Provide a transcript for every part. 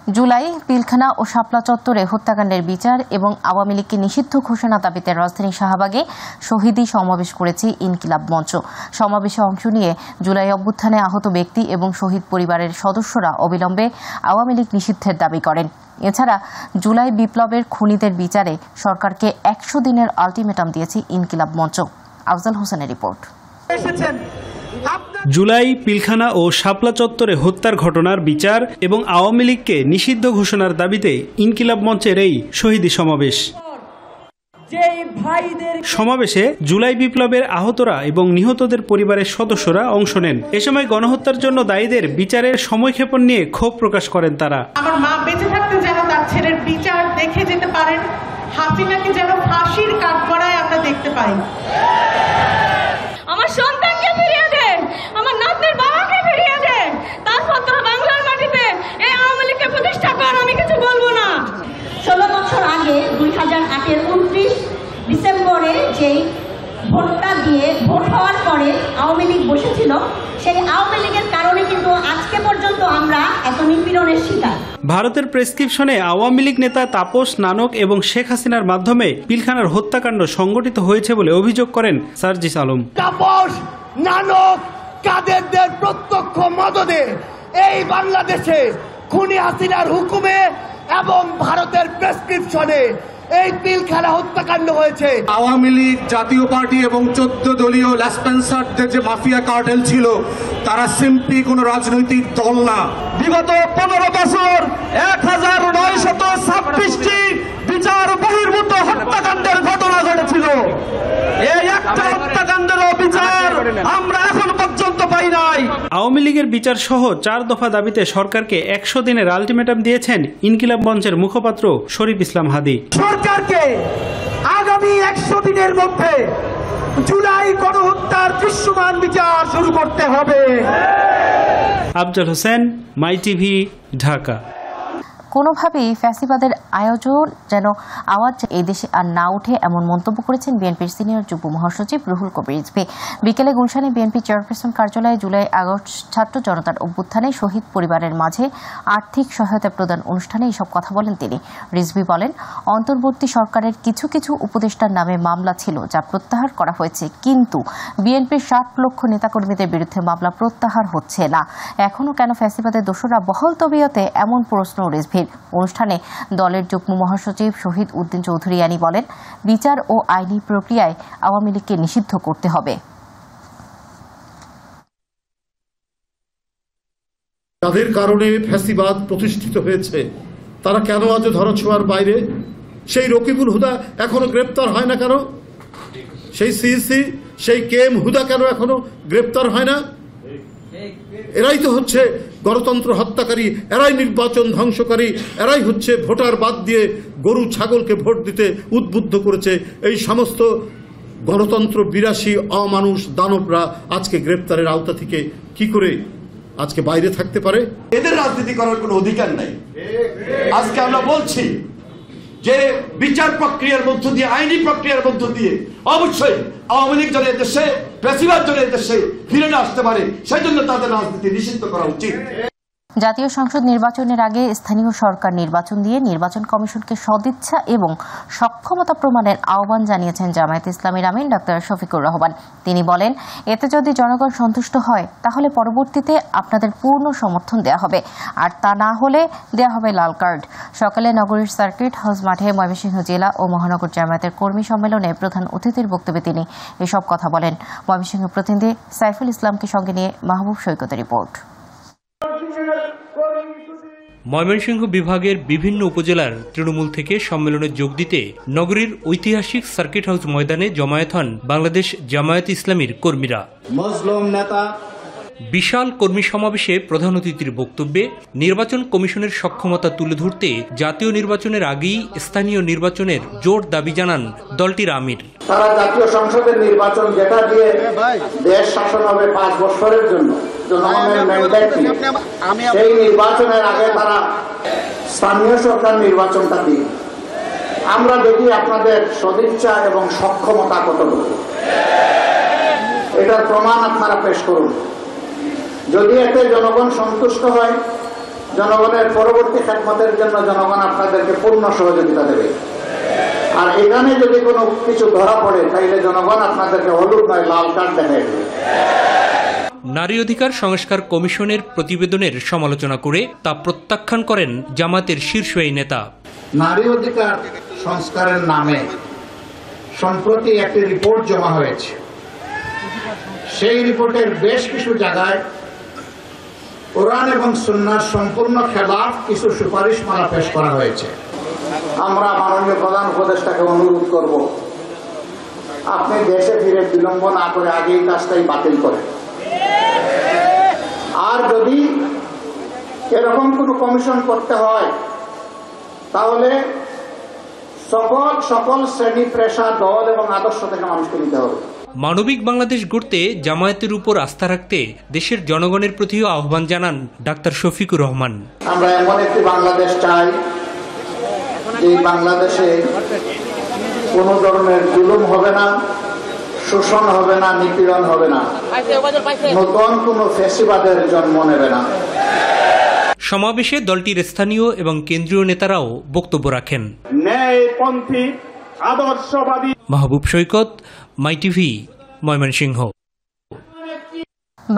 জুলাই পিলখানা ও শাপলা চত্বরে হত্যাকাণ্ডের বিচার এবং আওয়ামী লীগকে নিষিদ্ধ ঘোষণা দাবিতে রাজধানীর শাহবাগে শহীদি সমাবেশ করেছে ইনকিলাব মঞ্চ। সমাবেশে অংশ নিয়ে জুলাই অভ্যুত্থানে আহত ব্যক্তি এবং শহীদ পরিবারের সদস্যরা অবিলম্বে আওয়ামী লীগ নিষিদ্ধের দাবি করেন। এছাড়া জুলাই বিপ্লবের খুনিদের বিচারে সরকারকে ১০০ দিনের আলটিমেটাম দিয়েছে ইনকিলাব মঞ্চ। আফজাল হোসেনের রিপোর্ট। জুলাই পিলখানা ও শাপলা চত্বরে হত্যার ঘটনার বিচার এবং আওয়ামী লীগকে নিষিদ্ধ ঘোষণার দাবিতে ইনকিলাব মঞ্চের এই শহীদি সমাবেশ। সমাবেশে জুলাই বিপ্লবের আহতরা এবং নিহতদের পরিবারের সদস্যরা অংশ নেন। এ সময় গণহত্যার জন্য দায়ীদের বিচারের সময়ক্ষেপণ নিয়ে ক্ষোভ প্রকাশ করেন তারা। আমার মা বেঁচে থাকতে যেন তার ছেলের বিচার দেখে যেতে পারেন, হাসিনাকে যেন ফাঁসির কাঠগড়ায় আমরা দেখতে পাই। আমার সন্তানকে ফিরিয়ে দেন, আমার নাতনির বাবাকে ফিরিয়ে দেন, তারপর তোরা বাংলার মাটিতে এই আওয়ামী লীগকে প্রতিষ্ঠা কর। আমি কিছু বলবো না। 16 বছর আগে 2008-এর 29 ডিসেম্বরে যেই ভোটটা দিয়ে ভোট হওয়ার পরে আওয়ামী লীগ বসেছিল, সেই আওয়ামী লীগের কারণে কিন্তু আজকে পর্যন্ত আমরা এত নিপীড়নের শিকার। ভারতের প্রেসক্রিপশনে আওয়ামী লীগ নেতা তাপস নানক এবং শেখ হাসিনার মাধ্যমে পিলখানার হত্যাকাণ্ড সংগঠিত হয়েছে বলে অভিযোগ করেন সার্জিস আলম। তাপস নানক কাদেরদের প্রত্যক্ষ মদদে এই বাংলাদেশে খুনি হাসিনার হুকুমে এবং ভারতের প্রেসক্রিপশনে এই পিলখানা হত্যাকাণ্ড হয়েছে। আওয়ামী লীগ, জাতীয় পার্টি এবং 14 দলীয় ল্যাসপেন্সারদের যে মাফিয়া কার্টেল ছিল, তারা সিম্পলি কোনো রাজনৈতিক দল না। বিগত 15 বছর 1926টি বিচার বহির্ভূত হত্যাকাণ্ডের ঘটনা ঘটেছিল। এই একটা হত্যাকাণ্ডেরও বিচার আমরা এখন পর্যন্ত পাই নাই। আওয়ামী লীগের বিচার সহ 4 দফা দাবিতে সরকারকে 100 দিনের আলটিমেটাম দিয়েছেন ইনকিলাব মঞ্চের মুখপাত্র শরীফ ইসলাম হাদি। সরকারকে আগামী 100 দিনের মধ্যে জুলাই গণহত্যার দৃশ্যমান বিচার শুরু করতে হবে। আফজাল হোসেন, মাই টিভি, ঢাকা। কোনোভাবেই ফ্যাসিবাদের আয়োজন যেন আওয়াজ এই দেশে আর না ওঠে, এমন মন্তব্য করেছেন বিএনপির সিনিয়র যুগ্ম মহাসচিব রুহুল কবির রিজভী। বিকেলে গুলশানে বিএনপি চেয়ারপারসন কার্যালয়ে জুলাই আগস্ট ছাত্র জনতার অভ্যুত্থানে শহীদ পরিবারের মাঝে আর্থিক সহায়তা প্রদান অনুষ্ঠানে এসব কথা বলেন তিনি। রিজভী বলেন, অন্তর্বর্তী সরকারের কিছু কিছু উপদেষ্টার নামে মামলা ছিল যা প্রত্যাহার করা হয়েছে, কিন্তু বিএনপির 60 লক্ষ নেতাকর্মীদের বিরুদ্ধে মামলা প্রত্যাহার হচ্ছে না। এখনও কেন ফ্যাসিবাদের দোষরা বহাল তবিয়তে, এমন প্রশ্ন রিজভীর। অনুষ্ঠানে দলের যুগ্ম মহাসচিব শহীদ উদ্দিন চৌধুরী বলেন, বিচার ও আইনি প্রক্রিয়ায় আওয়ামী লীগকে নিষিদ্ধ করতে হবে। তাদের কারণে ফ্যাসিবাদ প্রতিষ্ঠিত হয়েছে, তারা কেন আজ ধরাছোঁয়ার বাইরে? সেই রকিবুল হুদা এখনো গ্রেপ্তার হয় না কেন? সেই সিইসি, সেই কেএম হুদা কেন এখনো গ্রেপ্তার হয় না? এরাই তো হচ্ছে গণতন্ত্র হত্যাকারী, এরাই নির্বাচন ধ্বংসকারী, এরাই হচ্ছে ভোটার বাদ দিয়ে গরু ছাগলকে ভোট দিতে উদ্বুদ্ধ করেছে। এই সমস্ত গণতন্ত্র বিরাশী অমানুষ দানবরা আজকে গ্রেপ্তারের আওতা থেকে কি করে আজকে বাইরে থাকতে পারে? এদের রাজনীতি করার কোনো অধিকার নাই। আজকে আমরা বলছি যে বিচার প্রক্রিয়ার মধ্য দিয়ে, আইনি প্রক্রিয়ার মধ্য দিয়ে অবশ্যই আওয়ামী লীগ যেন দেশে, ফ্যাসিবাদ যেন দেশে ফিরে না আসতে পারে, সেই জন্য তাদের রাজনীতি নিষিদ্ধ করা উচিত। জাতীয় সংসদ নির্বাচনের আগে স্থানীয় সরকার নির্বাচন দিয়ে নির্বাচন কমিশনকে সদিচ্ছা এবং সক্ষমতা প্রমাণের আহ্বান জানিয়েছেন জামায়াতে ইসলামীর আমির ডক্টর শফিকুর রহমান। তিনি বলেন, এতে যদি জনগণ সন্তুষ্ট হয় তাহলে পরবর্তীতে আপনাদের পূর্ণ সমর্থন দেওয়া হবে, আর তা না হলে দেওয়া হবে লাল কার্ড। সকালে নগরীর সার্কিট হাউস মাঠে ময়মনসিংহ জেলা ও মহানগর জামায়াতের কর্মী সম্মেলনে প্রধান অতিথির বক্তব্যে তিনি এসব কথা বলেন। ময়মনসিংহ প্রতিনিধি সাইফুল ইসলামকে সঙ্গে নিয়ে মাহবুব সৈকতের রিপোর্ট। ময়মনসিংহ বিভাগের বিভিন্ন উপজেলার তৃণমূল থেকে সম্মেলনে যোগ দিতে নগরীর ঐতিহাসিক সার্কিট হাউস ময়দানে জমায়েত হন বাংলাদেশ জামায়াত ইসলামীর কর্মীরা। বিশাল কর্মী সমাবেশে প্রধান অতিথির বক্তব্যে নির্বাচন কমিশনের সক্ষমতা তুলে ধরতে জাতীয় নির্বাচনের আগেই স্থানীয় নির্বাচনের জোর দাবি জানান দলটির আমির। তারা জাতীয় সংসদের নির্বাচন, যেটা দিয়ে দেশ শাসন হবে 5 বছরের জন্য, জনগণের ম্যান্ডেট, সেই নির্বাচনের আগে তারা স্থানীয় সরকার নির্বাচনটা দিন। আমরা দেখি আপনাদের সদিচ্ছা এবং সক্ষমতা কতটুকু, এটার প্রমাণ আপনারা পেশ করুন। যদি এতে জনগণ সন্তুষ্ট হয়, জনগণের পরবর্তী খেদমতের জন্য জনগণ আপনাদেরকে পূর্ণ সহযোগিতা দেবে। আর এখানে যদি কোনো কিছু ধরা পড়ে তাইলে জনগণ আপনাদেরকে হলুদ নয় লাল কার্ড দেখায় দেবে। নারী অধিকার সংস্কার কমিশনের প্রতিবেদনের সমালোচনা করে তা প্রত্যাখ্যান করেন জামাতের শীর্ষ এই নেতা। নারী অধিকার সংস্কারের নামে সম্প্রতি একটি রিপোর্ট জমা হয়েছে। সেই রিপোর্টের বেশ কিছু জায়গায় কোরআন এবং সুন্নাহর সম্পূর্ণ খেলাফ কিছু সুপারিশমালা পেশ করা হয়েছে। আমরা মাননীয় প্রধান উপদেষ্টাকে অনুরোধ করব, আপনি দেশে ফিরে বিলম্ব না করে আগেই কাজটাই বাতিল করেন। আর যদি এরকম কোনো কমিশন করতে হয় তাহলে সকল শ্রেণী পেশা দল এবং আদর্শ থেকে মানুষকে নিতে হবে। মানবিক বাংলাদেশ গড়তে জামায়াতের উপর আস্থা রাখতে দেশের জনগণের প্রতিও আহ্বান জানান ডাক্তার শফিকুর রহমান। আমরা এমন একটি বাংলাদেশ চাই যে বাংলাদেশে কোনো ধরনের জুলুম হবে না, শোষণ হবে না, নিপীড়ন হবে না, নতুন কোনো ফ্যাসিবাদের জন্ম নেবে না। সমাবেশে দলটির স্থানীয় এবং কেন্দ্রীয় নেতারাও বক্তব্য রাখেন। ন্যায়পন্থী আদর্শবাদী মাহবুব সৈকত, মাই টিভি, ময়মনসিংহ।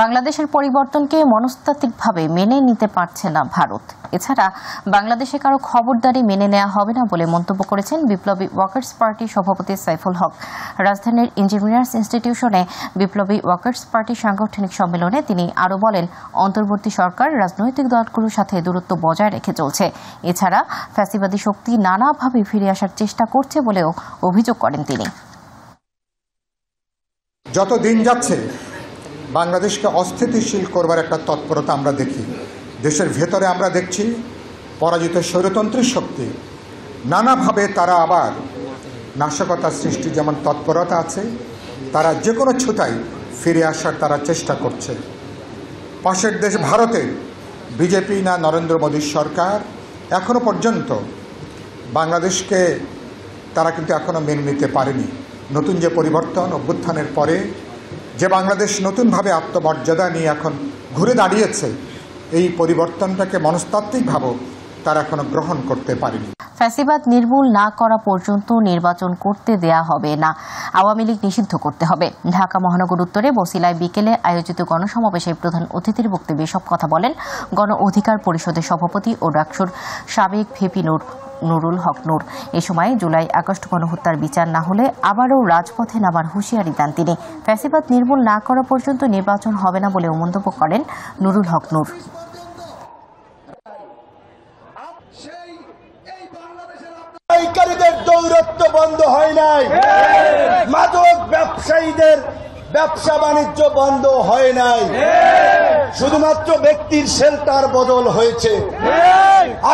বাংলাদেশের পরিবর্তনকে মনস্তাত্ত্বিকভাবে মেনে নিতে পারছে না ভারত। এছাড়া বাংলাদেশে কারো খবরদারি মেনে নেওয়া হবে না বলে মন্তব্য করেছেন বিপ্লবী ওয়ার্কার্স পার্টির সভাপতি সাইফুল হক। রাজধানীর ইঞ্জিনিয়ার্স ইনস্টিটিউশনে বিপ্লবী ওয়ার্কার্স পার্টির সাংগঠনিক সম্মেলনে তিনি আরও বলেন, অন্তর্বর্তী সরকার রাজনৈতিক দলগুলোর সাথে দূরত্ব বজায় রেখে চলছে। এছাড়া ফ্যাসিবাদী শক্তি নানাভাবে ফিরে আসার চেষ্টা করছে বলেও অভিযোগ করেন তিনি। যত দিন যাচ্ছে বাংলাদেশকে অস্থিতিশীল করবার একটা তৎপরতা আমরা দেখি। দেশের ভেতরে আমরা দেখছি পরাজিত স্বৈরতন্ত্রী শক্তি নানাভাবে তারা আবার নাশকতা সৃষ্টি যেমন তৎপরতা আছে, তারা যে কোনো ছুতায় ফিরে আসার তারা চেষ্টা করছে। পাশের দেশ ভারতের বিজেপি না নরেন্দ্র মোদীর সরকার এখনো পর্যন্ত বাংলাদেশকে তারা কিন্তু এখনো মেনে নিতে পারেনি। নতুন যে পরিবর্তন অভ্যুত্থানের পরে যে বাংলাদেশ নতুনভাবে আত্মমর্যাদা নিয়ে এখন ঘুরে দাঁড়িয়েছে, এই পরিবর্তনটাকে মনস্তাত্ত্বিকভাবেও তারা এখনো গ্রহণ করতে পারেনি। ফ্যাসিবাদ নির্মূল না করা পর্যন্ত নির্বাচন করতে দেয়া হবে না, আওয়ামী লীগ নিষিদ্ধ করতে হবে। ঢাকা মহানগর উত্তরে বসিলায় বিকেলে আয়োজিত গণসমাবেশে প্রধান অতিথির বক্তব্যে সব কথা বলেন গণ অধিকার পরিষদের সভাপতি ও ডাকসুর সাবেক ভিপি নুরুল হক নূর। এ সময় জুলাই আগস্ট গণহত্যার বিচার না হলে আবারও রাজপথে নামার হুঁশিয়ারি দেন তিনি। ফ্যাসিবাদ নির্মূল না করা পর্যন্ত নির্বাচন হবে না বলেও মন্তব্য করেন নুরুল হক নূর। পাইকারীদের দৌরত্ব বন্ধ হয় নাই, মাদক ব্যবসায়ীদের ব্যবসা বাণিজ্য বন্ধ হয় নাই, শুধুমাত্র ব্যক্তির শেল্টার বদল হয়েছে।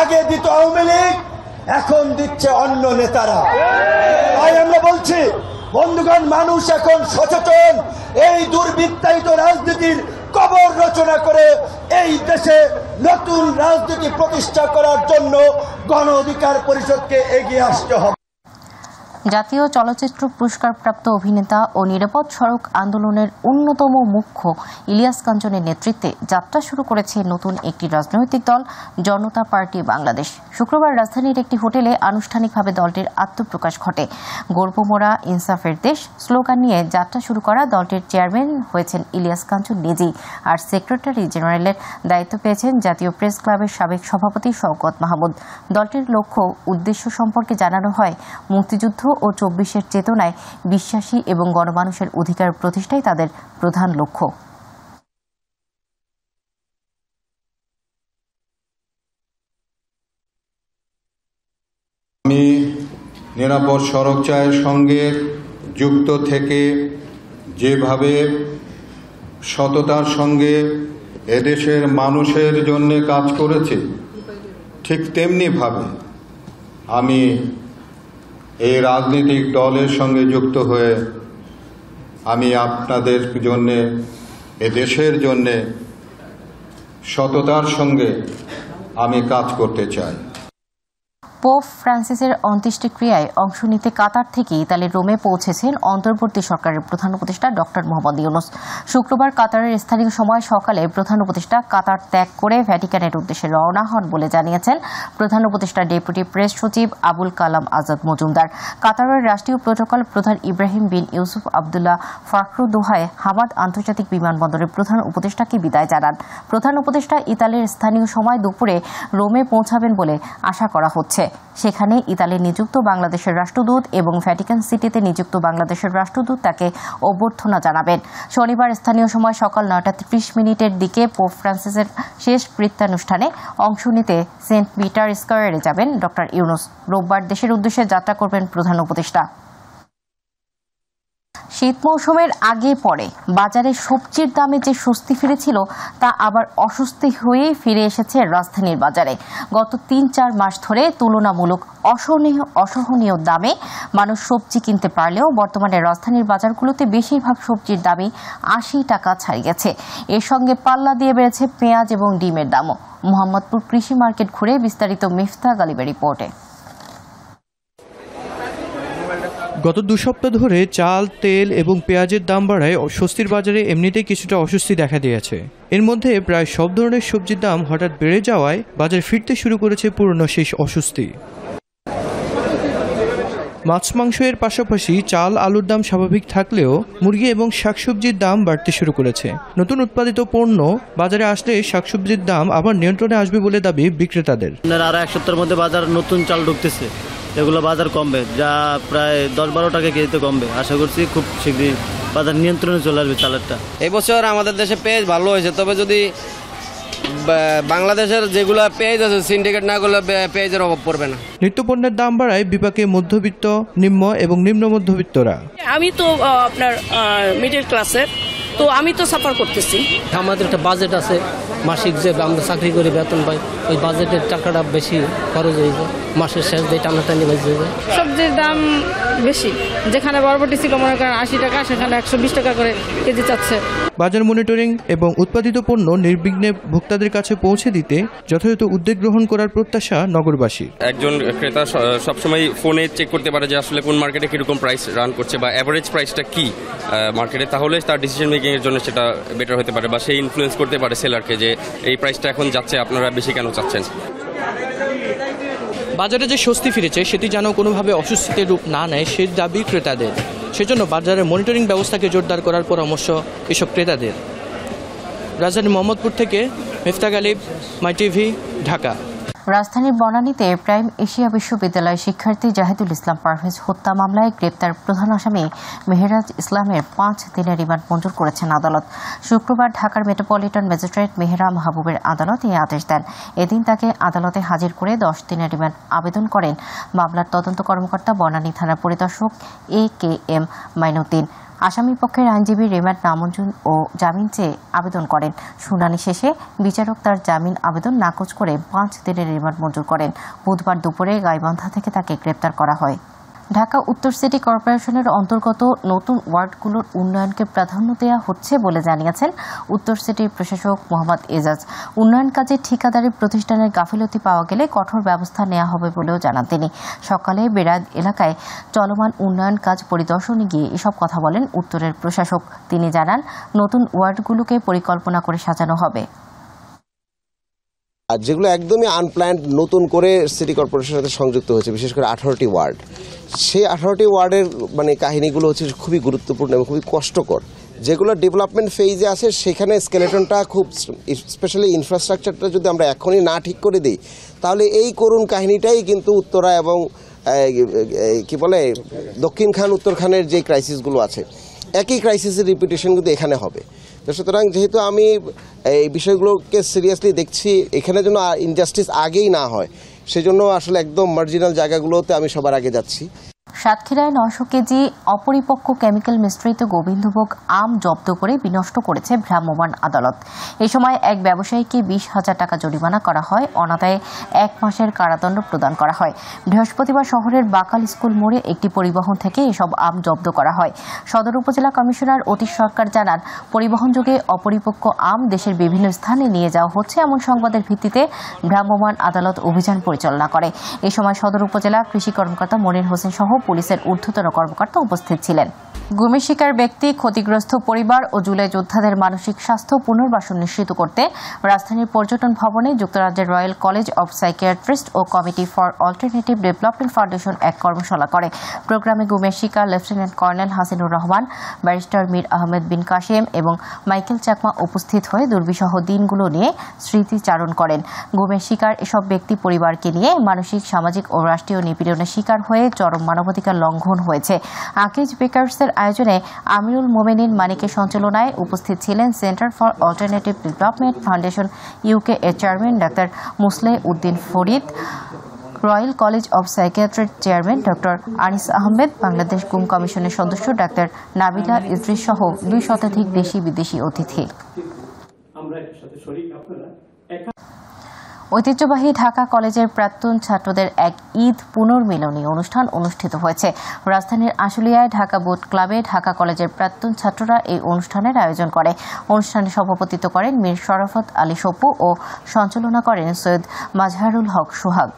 আগে দিত আওয়ামী লীগ, এখন দিচ্ছে অন্য নেতারা। তাই আমরা বলছি বন্ধুগণ, মানুষ এখন সচেতন। এই দুর্বৃত্তায়িত রাজনীতির কবর রচনা করে এই দেশে নতুন রাজনীতি প্রতিষ্ঠা করার জন্য গণ অধিকার পরিষদকে এগিয়ে আসতে হবে। জাতীয় চলচ্চিত্র পুরস্কারপ্রাপ্ত অভিনেতা ও নিরাপদ সড়ক আন্দোলনের অন্যতম মুখ্য ইলিয়াস কাঞ্চনের নেতৃত্বে যাত্রা শুরু করেছে নতুন একটি রাজনৈতিক দল, জনতা পার্টি বাংলাদেশ। শুক্রবার রাজধানীর একটি হোটেলে আনুষ্ঠানিকভাবে দলটির আত্মপ্রকাশ ঘটে। গর্বমোরা ইনসাফের দেশ স্লোগান নিয়ে যাত্রা শুরু করা দলটির চেয়ারম্যান হয়েছেন ইলিয়াস কাঞ্চন নিজেই, আর সেক্রেটারি জেনারেলের দায়িত্ব পেয়েছেন জাতীয় প্রেস ক্লাবের সাবেক সভাপতি শওকত মাহমুদ। দলটির লক্ষ্য উদ্দেশ্য সম্পর্কে জানানো হয়, মুক্তিযুদ্ধ ও ২৪-এর চেতনায় বিশ্বাসী এবং গণমানুষের অধিকার প্রতিষ্ঠাই তাদের প্রধান লক্ষ্য। আমি নিরাপদ সড়ক চায়ের সঙ্গে যুক্ত থেকে যেভাবে সততার সঙ্গে এদেশের মানুষের জন্য কাজ করেছি, ঠিক তেমনিভাবে আমি এই রাজনৈতিক দলের সঙ্গে যুক্ত হয়ে আমি আপনাদের জন্যে, এদেশের জন্যে সততার সঙ্গে আমি কাজ করতে চাই। পোপ ফ্রান্সিসের অন্ত্যেষ্টিক্রিয়ায় অংশ নিতে কাতার থেকে ইতালির রোমে পৌঁছেছেন অন্তর্বর্তী সরকারের প্রধান উপদেষ্টা ডক্টর মোহাম্মদ ইউনূস। শুক্রবার কাতারের স্থানীয় সময় সকালে প্রধান উপদেষ্টা কাতার ত্যাগ করে ভ্যাটিকানের উদ্দেশ্যে রওনা হন বলে জানিয়েছেন প্রধান উপদেষ্টার ডেপুটি প্রেস সচিব আবুল কালাম আজাদ মজুমদার। কাতারের রাষ্ট্রীয় প্রোটোকল প্রধান ইব্রাহিম বিন ইউসুফ আবদুল্লাহ ফাখরু দোহায় হামাদ আন্তর্জাতিক বিমানবন্দরে প্রধান উপদেষ্টাকে বিদায় জানান। প্রধান উপদেষ্টা ইতালির স্থানীয় সময় দুপুরে রোমে পৌঁছাবেন বলে আশা করা হচ্ছে। সেখানে ইতালির নিযুক্ত বাংলাদেশের রাষ্ট্রদূত এবং ভ্যাটিকান সিটিতে নিযুক্ত বাংলাদেশের রাষ্ট্রদূত তাকে অভ্যর্থনা জানাবেন। শনিবার স্থানীয় সময় সকাল 9:30 দিকে পোপ ফ্রান্সিসের শেষ কৃত্যানুষ্ঠানে অংশ নিতে সেন্ট পিটার স্কয়ারে যাবেন ডক্টর ইউনূস। রোববার দেশের উদ্দেশ্যে যাত্রা করবেন প্রধান উপদেষ্টা। শীত মৌসুমের আগে পরে বাজারে সবজির দামে যে স্বস্তি ফিরেছিল তা আবার অস্বস্তি হয়ে ফিরে এসেছে রাজধানীর বাজারে। গত 3-4 মাস ধরে তুলনামূলক অসহনীয় দামে মানুষ সবজি কিনতে পারলেও বর্তমানে রাজধানীর বাজারগুলোতে বেশিরভাগ সবজির দামই 80 টাকা ছাড়িয়েছে। এর সঙ্গে পাল্লা দিয়ে বেড়েছে পেঁয়াজ এবং ডিমের দামও। মোহাম্মদপুর কৃষি মার্কেট ঘুরে বিস্তারিত মিফতা গালিবের রিপোর্টে। গত 2 সপ্তাহ ধরে চাল, তেল এবং পেঁয়াজের দাম বাড়ায় স্বস্তির বাজারে এমনিতেই কিছুটা অস্বস্তি দেখা দিয়েছে। এর মধ্যে প্রায় সব ধরনের সবজির দাম হঠাৎ বেড়ে যাওয়ায় বাজারে ফিরতে শুরু করেছে পুরনো সেই অস্বস্তি। মাছ মাংসের পাশাপাশি চাল, আলুর দাম স্বাভাবিক থাকলেও মুরগি এবং শাকসবজির দাম বাড়তে শুরু করেছে। নতুন উৎপাদিত পণ্য বাজারে আসলে শাকসবজির দাম আবার নিয়ন্ত্রণে আসবে বলে দাবি বিক্রেতাদের। আর 1 সপ্তাহের মধ্যে বাজার নতুন চাল ঢুকতেছে, এগুলো বাজার কমবে, যা প্রায় 10-12 টাকা কেজিতে কমবে। আশা করছি খুব শীঘ্রই বাজার নিয়ন্ত্রণে চলে আসবে চালেরটা। এই বছর আমাদের দেশে পেঁয়াজ ভালো হয়েছে, তবে যদি বাংলাদেশের যেগুলো পেঁয়াজ আছে সিন্ডিকেট না করলে পেঁয়াজের অভাব পড়বে না। নিত্যপণ্যের দাম বাড়ায় বিপাকে মধ্যবিত্ত, নিম্ন এবং নিম্ন মধ্যবিত্তরা। আমি তো আপনার মিডল ক্লাসের, তো আমি তো সাফার করতেছি। আমাদের একটা বাজেট আছে, মাসিক যে আমরা চাকরি করে বেতন পাই, ওই বাজেটের টাকাটা বেশি খরচ হয়ে যায়, মাসের শেষ দিয়ে টানাটানি বেশি হয়ে যায়। সবজির দাম বেশি, যেখানে বরবটি ছিল মনে করেন 80 টাকা, সেখানে 120 টাকা করে কেজি চাচ্ছে। বাজার মনিটরিং এবং উৎপাদিত পণ্য নির্বিঘ্নে ভোক্তাদের কাছে পৌঁছে দিতে যথাযথ উদ্যোগ গ্রহণ করার প্রত্যাশা নগরবাসী। একজন ক্রেতা সবসময় ফোনে চেক করতে পারে যে আসলে কোন মার্কেটে কিরকম প্রাইস রান করছে বা অ্যাভারেজ প্রাইসটা কি মার্কেটে, তাহলে তার ডিসিশন মেকিং এর জন্য সেটা বেটার হতে পারে বা সে ইনফ্লুয়েন্স করতে পারে সেলারকে যে এই প্রাইসটা এখন যাচ্ছে, আপনারা বেশি কেন চাচ্ছেন। বাজারে যে স্বস্তি ফিরেছে সেটি যেন কোনোভাবে অস্বস্তিতে রূপ না নেয় সেই দাবি ক্রেতাদের। সেজন্য বাজারের মনিটরিং ব্যবস্থাকে জোরদার করার পরামর্শ এসব ক্রেতাদের। রাজধানী মোহাম্মদপুর থেকে মিফতা গালিব, মাই টিভি, ঢাকা। রাজধানীর বনানীতে প্রাইম এশিয়া বিশ্ববিদ্যালয় শিক্ষার্থী জাহিদুল ইসলাম পারভেজ হত্যা মামলায় গ্রেপ্তার প্রধান আসামি মেহেরাজ ইসলামের 5 দিনের রিমান্ড মঞ্জুর করেছেন আদালত। শুক্রবার ঢাকার মেট্রোপলিটন ম্যাজিস্ট্রেট মেহেরা মাহবুবের আদালত এই আদেশ দেন। এদিন তাকে আদালতে হাজির করে 10 দিনের রিমান্ড আবেদন করেন মামলার তদন্ত কর্মকর্তা বনানী থানার পরিদর্শক AKM মাইনুদ্দিন। আসামি পক্ষের আইনজীবী রিমান্ড নামঞ্জুর ও জামিন চেয়ে আবেদন করেন। শুনানি শেষে বিচারক তার জামিন আবেদন নাকচ করে 5 দিনের রিমান্ড মঞ্জুর করেন। বুধবার দুপুরে গাইবান্ধা থেকে তাকে গ্রেপ্তার করা হয়। ঢাকা উত্তর সিটি কর্পোরেশনের অন্তর্গত নতুন ওয়ার্ডগুলোর উন্নয়নকে প্রাধান্য দেওয়া হচ্ছে বলে জানিয়েছেন উত্তর সিটির প্রশাসক মোহাম্মদ এজাজ। উন্নয়ন কাজে ঠিকাদারি প্রতিষ্ঠানের গাফিলতি পাওয়া গেলে কঠোর ব্যবস্থা নেওয়া হবে বলেও জানান তিনি। সকালে বেড়াদ এলাকায় চলমান উন্নয়ন কাজ পরিদর্শনে গিয়ে এসব কথা বলেন উত্তরের প্রশাসক। তিনি জানান, নতুন ওয়ার্ডগুলোকে পরিকল্পনা করে সাজানো হবে। আর যেগুলো একদমই আনপ্ল্যান্ড নতুন করে সিটি কর্পোরেশনের সাথে সংযুক্ত হয়েছে, বিশেষ করে 18টি ওয়ার্ড, সেই 18টি ওয়ার্ডের কাহিনীগুলো হচ্ছে খুবই গুরুত্বপূর্ণ এবং খুবই কষ্টকর। যেগুলো ডেভেলপমেন্ট ফেজে আছে সেখানে স্কেলেটনটা খুব, স্পেশালি ইনফ্রাস্ট্রাকচারটা যদি আমরা এখনই না ঠিক করে দিই তাহলে এই করুণ কাহিনীটাই কিন্তু উত্তরা এবং দক্ষিণ খান উত্তর খানের যে ক্রাইসিসগুলো আছে, একই ক্রাইসিসের রিপিটেশন কিন্তু এখানে হবে। তো সুতরাং যেহেতু আমি এই বিষয়গুলোকে সিরিয়াসলি দেখছি, এখানে যেন ইনজাস্টিস আগেই না হয়, সেজন্য আসলে একদম মার্জিনাল জায়গাগুলোতে আমি সবার আগে যাচ্ছি। সাতক্ষীরায় 900 কেজি অপরিপক্ক কেমিক্যাল মিশ্রিত গোবিন্দভোগ আম জব্দ করে বিনষ্ট করেছে ভ্রাম্যমাণ আদালত। এ সময় এক ব্যবসায়ীকে 20,000 টাকা জরিমানা করা হয়, অনাদায়ে 1 মাসের কারাদণ্ড প্রদান করা হয়। বৃহস্পতিবার শহরের বাকাল স্কুল মোড়ে একটি পরিবহন থেকে এসব আম জব্দ করা হয়। সদর উপজেলা কমিশনার অতীশ সরকার জানান, পরিবহনযোগে অপরিপক্ক আম দেশের বিভিন্ন স্থানে নিয়ে যাওয়া হচ্ছে এমন সংবাদের ভিত্তিতে ভ্রাম্যমাণ আদালত অভিযান পরিচালনা করে। এ সময় সদর উপজেলা কৃষি কর্মকর্তা মনির হোসেন সহ পুলিশের ঊর্ধ্বতন কর্মকর্তা উপস্থিত ছিলেন। গুমের শিকার ব্যক্তি, ক্ষতিগ্রস্ত পরিবার ও জুলাই যোদ্ধাদের মানসিক স্বাস্থ্য পুনর্বাসন নিশ্চিত করতে রাজধানীর পর্যটন ভবনে যুক্তরাজ্যের রয়্যাল কলেজ অব সাইকিয়াট্রিস্ট ও committee for alternative development foundation এক কর্মশালা করে। প্রোগ্রামে গুমের শিকার lieutenant colonel Hasinur Rahman, barrister Mir Ahmed bin Kashem এবং মাইকেল চাকমা উপস্থিত হয়ে দুর্বিষহ দিনগুলো নিয়ে স্মৃতিচারণ করেন। গুমের শিকার এসব ব্যক্তি পরিবারকে নিয়ে মানসিক, সামাজিক ও রাষ্ট্রীয় নিপীড়নের শিকার হয়ে চরম মানবাধিকার লঙ্ঘন হয়েছে। আকিজ বেকার্সের আয়োজনে আমিরুল মোমেনিন মানিকের সঞ্চালনায় উপস্থিত ছিলেন centre for alternative development foundation UK এর chairman doctor Musleh Uddin Farid, royal college of সাইকিয়াট্রির চেয়ারম্যান ডক্টর আনিস আহমেদ, বাংলাদেশ গুম কমিশনের সদস্য ডাক্তার নাবিলা ইদ্রিস সহ 2 শতাধিক দেশি বিদেশি অতিথি। ঐতিহ্যবাহী ঢাকা কলেজের প্রাক্তন ছাত্রদের এক ঈদ পুনর্মিলনী অনুষ্ঠান অনুষ্ঠিত হয়েছে। রাজধানীর আশুলিয়ায় ঢাকা বোট ক্লাবে ঢাকা কলেজের প্রাক্তন ছাত্ররা এই অনুষ্ঠানের আয়োজন করে। অনুষ্ঠানে সভাপতিত্ব করেন মীর শরাফত আলী সপু ও সঞ্চালনা করেন সৈয়দ মাজহারুল হক সোহাগ।